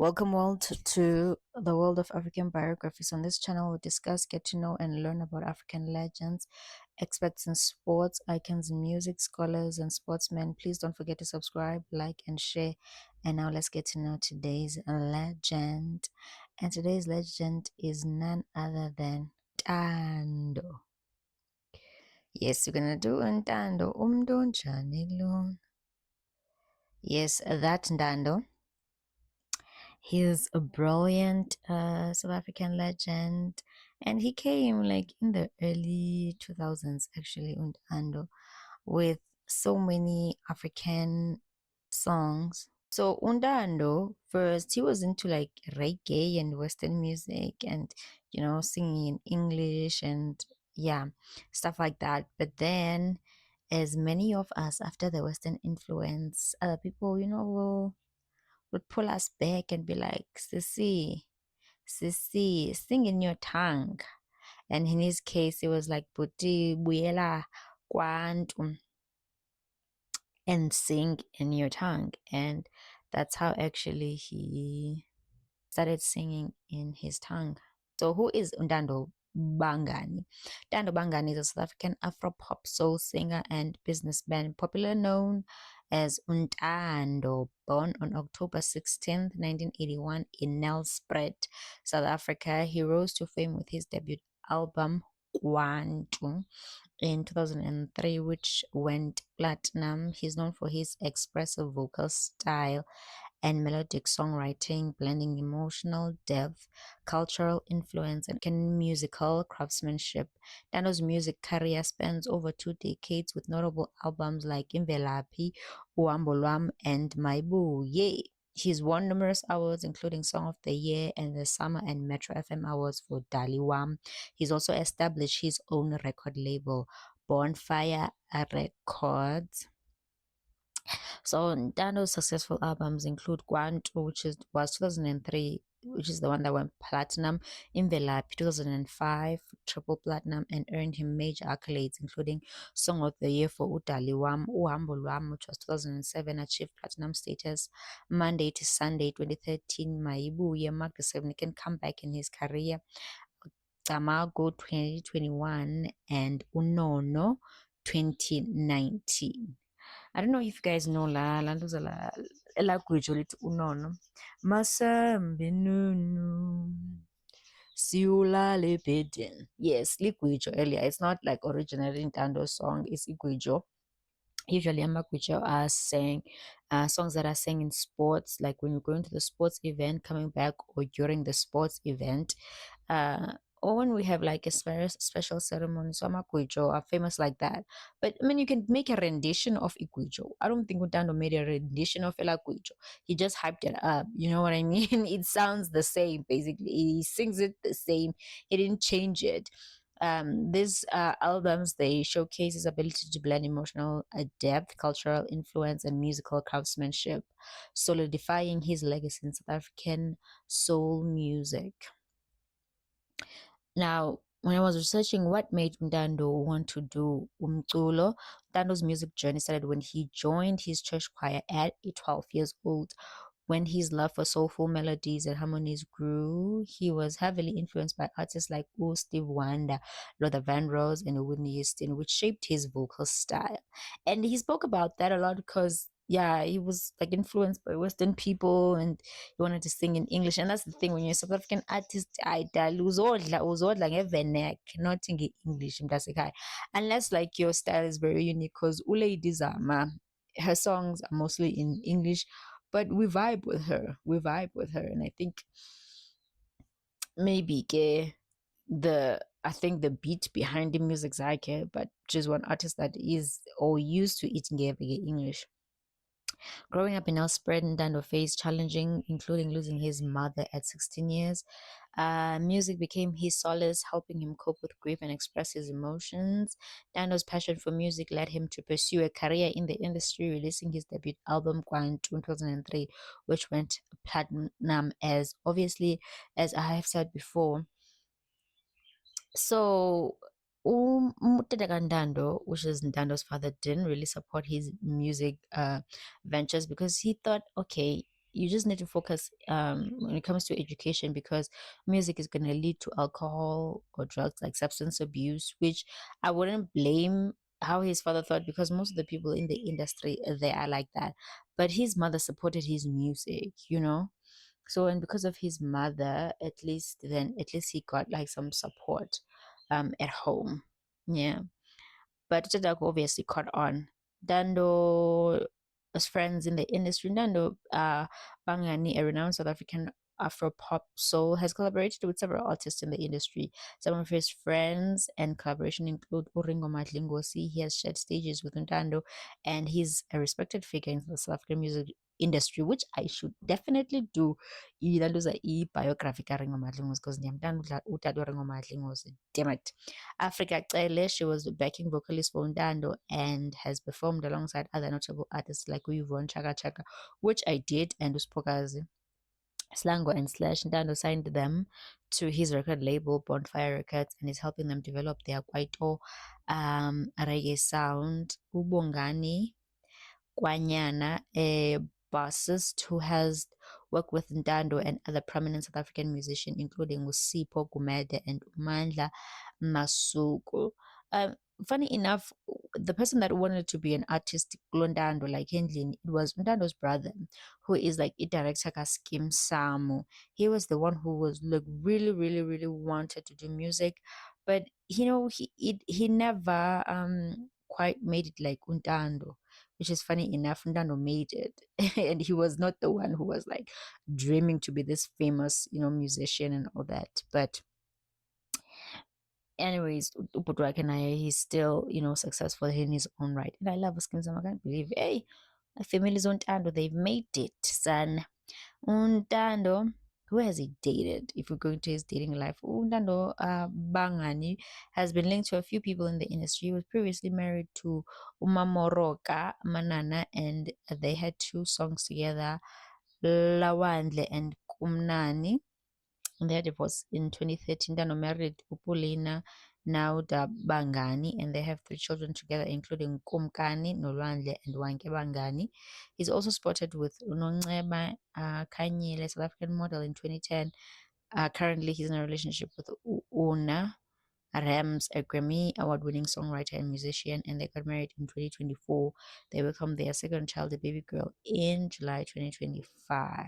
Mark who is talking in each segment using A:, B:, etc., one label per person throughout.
A: Welcome all to the world of African biographies. On this channel, we discuss, get to know, and learn about African legends, experts in sports, icons in music, scholars, and sportsmen. Please don't forget to subscribe, like, and share. And now let's get to know today's legend. And today's legend is none other than Tando. Yes, we're gonna do Ntando Umdonjani. Yes, that Ntando. He's a brilliant South African legend, and he came like in the early 2000s, actually, Ando, with so many African songs. So Undando, first he was into like reggae and Western music, and singing in English and yeah, stuff like that. But then, as many of us after the Western influence, other people, will would pull us back and be like, Sissy, Sissy, sing in your tongue. And in his case, it was like, Puti, Buela, Kwantum, and sing in your tongue. And that's how actually he started singing in his tongue. So who is Undando Bangani? Dando Bangani is a South African Afro-pop soul singer and businessman, popular known as Undando, born on October 16th, 1981 in Nelspruit, South Africa. He rose to fame with his debut album Kwantu in 2003, which went platinum. He's known for his expressive vocal style and melodic songwriting, blending emotional depth, cultural influence, and musical craftsmanship. Dano's music career spans over 2 decades with notable albums like Imvelaphi, Uhambo Lwam, and Maibuye. He's won numerous awards, including Song of the Year and the Summer and Metro FM Awards for Daliwam. He's also established his own record label, Bonfire Records. So Ntando's successful albums include Kwantu, was 2003, which is the one that went platinum, Imvelaphi 2005, triple platinum, and earned him major accolades, including Song of the Year for Udaliwam, Uhambo Lwam, which was 2007, achieved platinum status. Monday to Sunday 2013, Maibuye marked a significant comeback in his career. Tamago 2021 and Unono 2019. I don't know if you guys know la ntuza la gwijo lithi unono. Masambe nunu siulale bedeni. Yes, ligwijo earlier. It's not like originally Ntando's song, it's igwijo. Usually amagwijo are saying songs that are sang in sports, like when you're going to the sports event, coming back, or during the sports event. Or when we have like a special ceremony. So amagwijo are famous like that. But I mean, you can make a rendition of igwijo. I don't think Utando made a rendition of elagwijo. He just hyped it up. You know what I mean? It sounds the same, basically. He sings it the same. He didn't change it. These albums, they showcase his ability to blend emotional depth, cultural influence, and musical craftsmanship, solidifying his legacy in South African soul music. Now, when I was researching what made Ndando want to do umculo, Ndando's music journey started when he joined his church choir at 12 years old. When his love for soulful melodies and harmonies grew, he was heavily influenced by artists like Steve Wonder, Luther Vandross, and Whitney Houston, which shaped his vocal style. And he spoke about that a lot because, yeah, he was like influenced by Western people and he wanted to sing in English. And that's the thing, when you're a South African artist, uzodla ngevenek, not in English, unless like your style is very unique. Because Ulay Zama, her songs are mostly in English, but we vibe with her. We vibe with her. And I think maybe I think the beat behind the music Zake, but she's one artist that is or used to eating English. Growing up in Nelspruit, Ndando faced challenging, including losing his mother at 16 years. Music became his solace, helping him cope with grief and express his emotions. Ndando's passion for music led him to pursue a career in the industry, releasing his debut album, Kwantu, in 2003, which went platinum, as obviously, as I have said before. So Ndando, which is Ndando's father, didn't really support his music ventures because he thought, okay, you just need to focus when it comes to education, because music is going to lead to alcohol or drugs like substance abuse, which I wouldn't blame how his father thought, because most of the people in the industry, they are like that. But his mother supported his music, so, and because of his mother, at least he got like some support at home. Yeah. But Jadak obviously caught on. Dando, as friends in the industry, Dando Bangani, a renowned South African Afro pop soul, has collaborated with several artists in the industry. Some of his friends and collaboration include Uringo Madlingosi. He has shared stages with Ntando, and he's a respected figure in the South African music industry, which I should definitely do. Ilanduza i-biography kaRingo Madlingozi, because ndiyamthanda utata uRingo Madlingozi. Damn it. Africa Cele, she was the backing vocalist for Ntando and has performed alongside other notable artists like Yvonne Chaka Chaka, which I did, and Uspokazi. Slango and Slash Ntando signed them to his record label Bonfire Records and is helping them develop their Kwaito reggae sound. Ubongani Kwanyana, a bassist who has worked with Ndando and other prominent South African musicians, including Usipho Gumede and Umandla Masuku. Um, Funny enough, the person that wanted to be an artist, Londando, like Hendlin, it was Ndando's brother, who is like a director, Skim Samu. He was the one who was like really, really, really wanted to do music, but he never quite made it like Untando, which is funny enough. Ndano made it, and he was not the one who was like dreaming to be this famous, musician and all that. But anyways, Upudwakanaya, he's still, successful in his own right. And I love Skim Sam. I can't believe, hey, my family's on Tando, they've made it, son. Untando, who has he dated? If we're going to his dating life, Untando Bangani has been linked to a few people in the industry. He was previously married to Umamoroka Manana, and they had two songs together, Lawandle and Kumnani. And they had divorced in 2013. Dano married Upulina Nauda Bangani, and they have three children together, including Kumkani, Nolwandle, and Wanke Bangani. He's also spotted with Unongeba Kanyile, South African model, in 2010. Currently, he's in a relationship with Una Rams, a Grammy award winning songwriter and musician, and they got married in 2024. They welcomed their second child, a baby girl, in July 2025.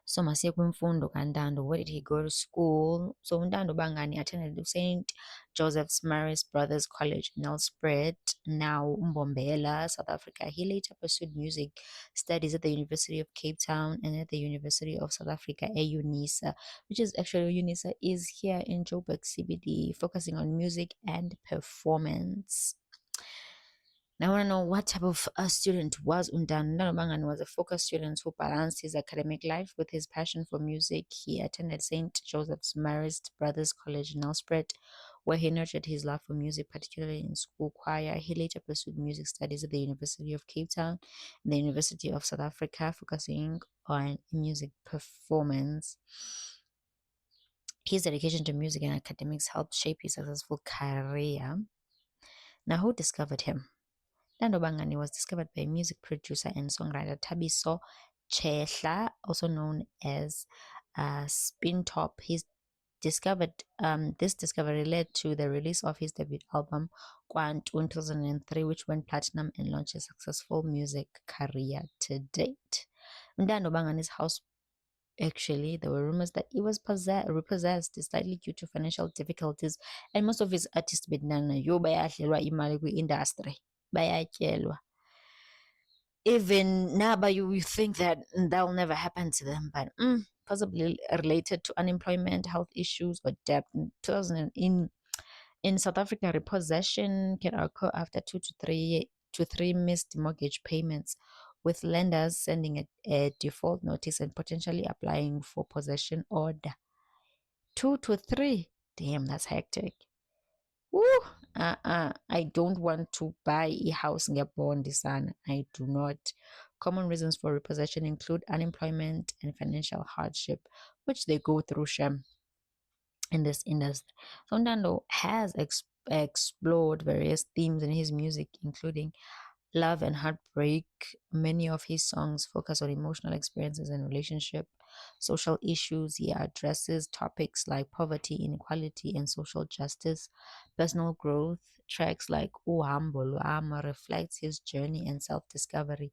A: So masiye kwimfundo kaNtando. Where did he go to school? So uNtando Bangani attended St. Joseph's Maris Brothers College in Nelspruit, now Mbombela, South Africa. He later pursued music studies at the University of Cape Town and at the University of South Africa, UNISA, which is actually UNISA is here in Joburg CBD, focusing on music and performance. Now, I want to know what type of a student was Undan. Nanobangan was a focused student who balanced his academic life with his passion for music. He attended St. Joseph's Marist Brothers College in Nelspruit, where he nurtured his love for music, particularly in school choir. He later pursued music studies at the University of Cape Town and the University of South Africa, focusing on music performance. His dedication to music and academics helped shape his successful career. Now, who discovered him? Lando Bangani was discovered by music producer and songwriter Tabiso Chehla, also known as Spin Top. This discovery led to the release of his debut album Quant in 2003, which went platinum and launched a successful music career to date. Ndando Bangani's house, actually, there were rumors that he was repossessed slightly due to financial difficulties, and most of his artists bednana yo bayahlelwa imali kwi-industry, bayatyelwa. Even now, but you think that that'll never happen to them, but possibly related to unemployment, health issues, or debt. In South Africa, repossession can occur after 2 to 3 missed mortgage payments, with lenders sending a default notice and potentially applying for possession order. 2 to 3, damn, that's hectic. Woo! I don't want to buy a house in Gabon, son. I do not. Common reasons for repossession include unemployment and financial hardship, which they go through, Shem, in this industry. So Nando has explored various themes in his music, including love and heartbreak. Many of his songs focus on emotional experiences and relationship, social issues. He addresses topics like poverty, inequality, and social justice, personal growth. Tracks like Uhambo Lwami reflects his journey and self-discovery.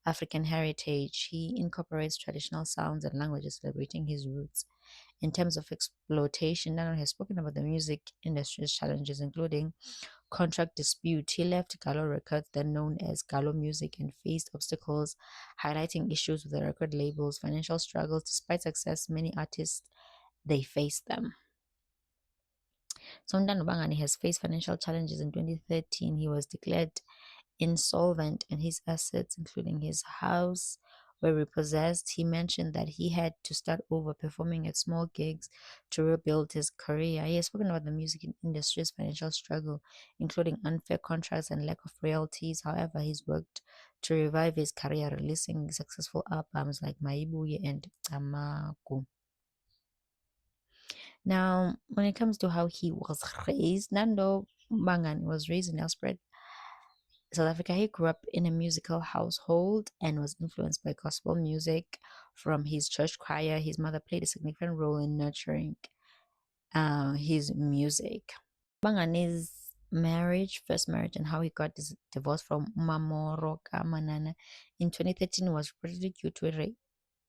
A: African heritage. He incorporates traditional sounds and languages celebrating his roots. In terms of exploitation, Nano has spoken about the music industry's challenges, including contract dispute. He left Gallo Records, then known as Gallo Music, and faced obstacles, highlighting issues with the record labels, financial struggles. Despite success, many artists they face them. Sondan Bangani has faced financial challenges. In 2013, he was declared insolvent and his assets, including his house, were repossessed. He mentioned that he had to start over performing at small gigs to rebuild his career. He has spoken about the music industry's financial struggle, including unfair contracts and lack of royalties. However, he's worked to revive his career, releasing successful albums like Maibuye and Tamaku. Now, when it comes to how he was raised, Nando Mangani was raised in Nelspruit, South Africa. He grew up in a musical household and was influenced by gospel music from his church choir. His mother played a significant role in nurturing his music. Bangani's first marriage, and how he got divorced from Mamoroka Manana in 2013 was reportedly due to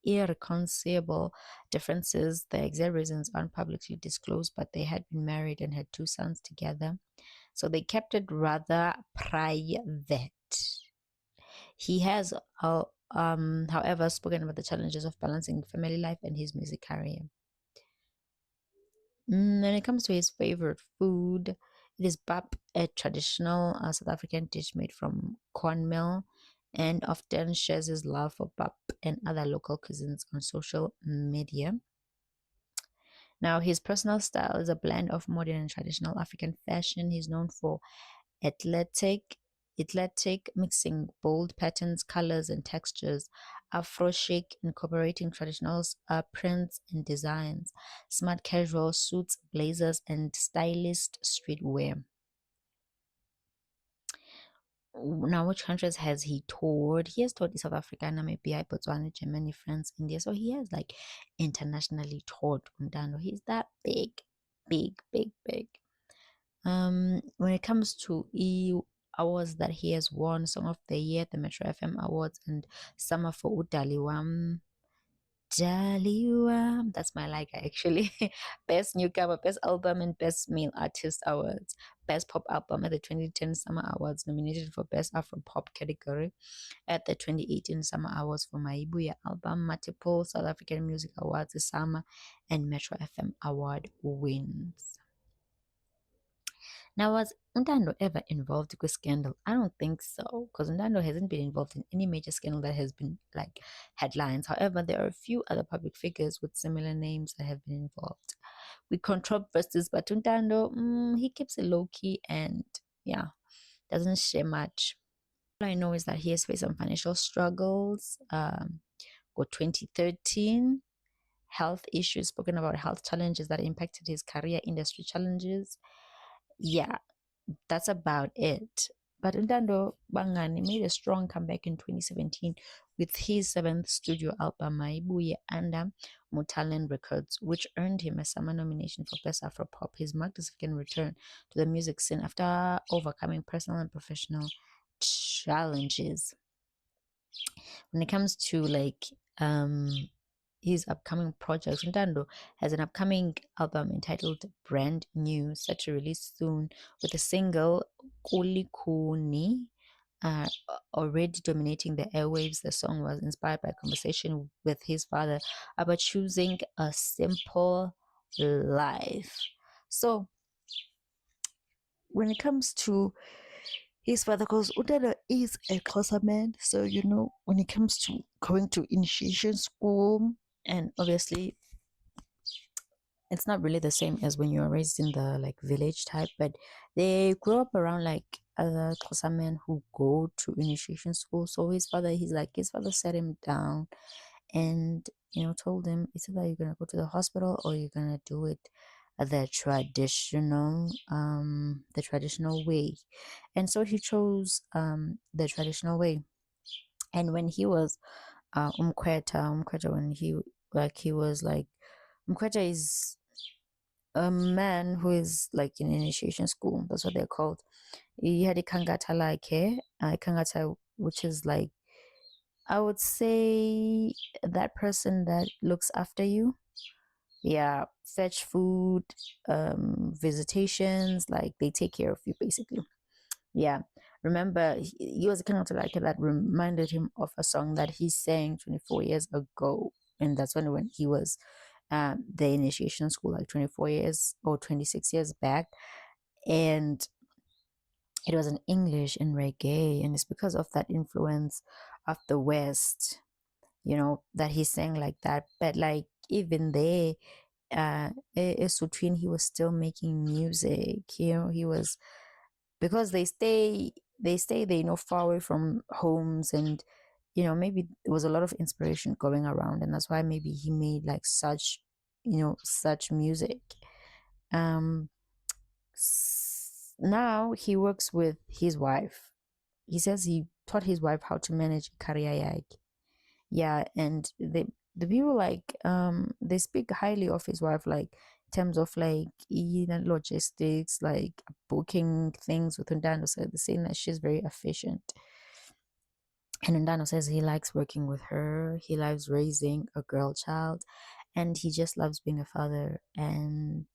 A: irreconcilable differences. The exact reasons aren't publicly disclosed, but they had been married and had two sons together. So they kept it rather private. He has, however, spoken about the challenges of balancing family life and his music career. When it comes to his favorite food, it is pap, a traditional South African dish made from cornmeal, and often shares his love for pap and other local cuisines on social media. Now, his personal style is a blend of modern and traditional African fashion. He's known for athletic, mixing bold patterns, colors, and textures, Afro chic, incorporating traditional prints and designs, smart casual suits, blazers, and stylist streetwear. Now, which countries has he toured? He has toured South Africa, Namibia, Botswana, Germany, France, India. So he has like internationally toured Undano. He's that big, big, big, big. When it comes to awards that he has won, Song of the Year, the Metro FM Awards, and Summer for Udaliwam. Daliwam, that's my like actually. Best Newcomer, Best Album, and Best Male Artist Awards. Best Pop Album at the 2010 Summer Awards, nominated for Best Afro Pop category at the 2018 Summer Awards for Maibuya Album. Multiple South African Music Awards this summer, and Metro FM Award wins. Now, was Ntando ever involved with scandal? I don't think so, because Ntando hasn't been involved in any major scandal that has been like headlines. However, there are a few other public figures with similar names that have been involved with controversies, but Ntando, he keeps it low key and yeah, doesn't share much. All I know is that he has faced some financial struggles. For 2013, health issues, spoken about health challenges that impacted his career, industry challenges. Yeah, that's about it. But Ntando Bangani made a strong comeback in 2017 with his seventh studio album, Maibuye, under Mutalen Records, which earned him a summer nomination for Best Afro Pop. His marked a significant return to the music scene after overcoming personal and professional challenges. When it comes to like his upcoming projects, Ntando has an upcoming album entitled Brand New, set to release soon, with a single Kuli Kuni already dominating the airwaves. The song was inspired by a conversation with his father about choosing a simple life. So when it comes to his father, because Udada is a closer man, so when it comes to going to initiation school, and obviously it's not really the same as when you're raised in the like village type, but they grow up around like other Xhosa men who go to initiation school. So his father sat him down and told him it's either you're gonna go to the hospital or you're gonna do it the traditional way. And so he chose the traditional way. And when he was Umkweta, when he was like, Umkweta is a man who is like in initiation school. That's what they're called. He had a kangata kangata, which is like, I would say, that person that looks after you. Yeah, fetch food, visitations, like they take care of you basically. Yeah. Remember, he was a kind of like that reminded him of a song that he sang 24 years ago. And that's when he was the initiation school, like 24 years or 26 years back. And it was in English and reggae. And it's because of that influence of the West, that he sang like that. But like even there, Esutwin, he was still making music. He was, because they stay there, far away from homes, and maybe there was a lot of inspiration going around, and that's why maybe he made like such music. Um, Now he works with his wife. He says he taught his wife how to manage career. Yeah, and the people like they speak highly of his wife, like in terms of like logistics, like booking things with Undano. So they're saying that she's very efficient. And Undano says he likes working with her, he loves raising a girl child, and he just loves being a father. And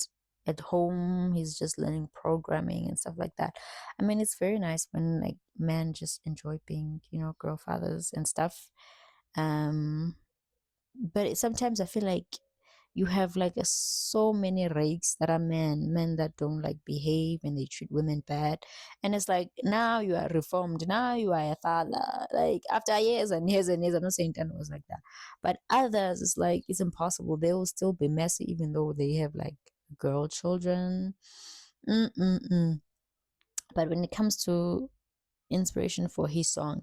A: at home he's just learning programming and stuff like that. I mean, it's very nice when like men just enjoy being, girl fathers and stuff. um but sometimes I feel like you have like so many rakes that are men that don't like behave and they treat women bad, and it's like, now you are reformed, now you are a father, like after years and years and years. I'm not saying Dan was like that, but others, it's like it's impossible, they will still be messy even though they have like girl children. Mm-mm-mm. But when it comes to inspiration for his song.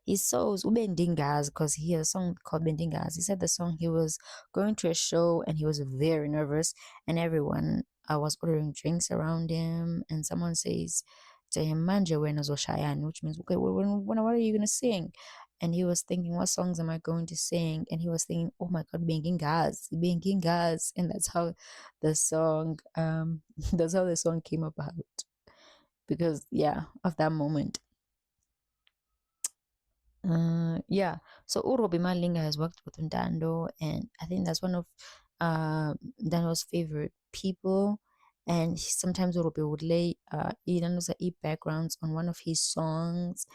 A: His songs Ubendingas, because he has a song called Bendingas. He said the song, he was going to a show and he was very nervous, and everyone was ordering drinks around him, and someone says to him, Manje when Shayan, which means, okay, what are you gonna sing? And he was thinking, what songs am I going to sing? And he was thinking, oh my god, Bengingas. And that's how the song that's how the song came about. Because yeah, of that moment. Yeah. So Urobi Malinga has worked with Ndando, and I think that's one of Ndando's favorite people. And sometimes Urobi would lay Ndando's backgrounds on one of his songs,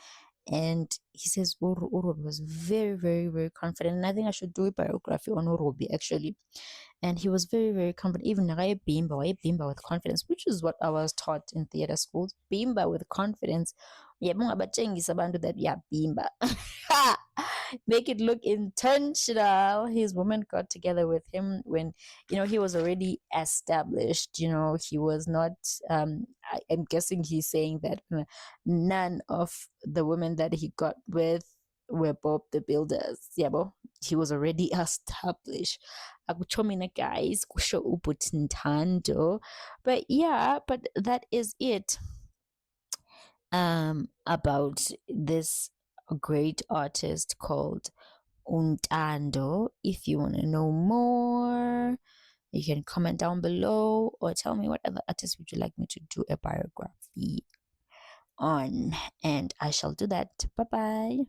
A: and he says Urobi was very, very, very confident. And I think I should do a biography on Urobi actually. And he was very, very confident. Even Bimba with confidence, which is what I was taught in theater schools. Bimba with confidence. Yeah, that yeah, Bimba. Make it look intentional. His woman got together with him when he was already established. He was not. I'm guessing he's saying that none of the women that he got with were Bob the Builders. Yeah, but he was already established. Akutsho mina guys kusho ukuthi Ntando. But yeah, but that is it about this great artist called Untando. If you want to know more, you can comment down below or tell me what other artists would you like me to do a biography on, and I shall do that. Bye bye.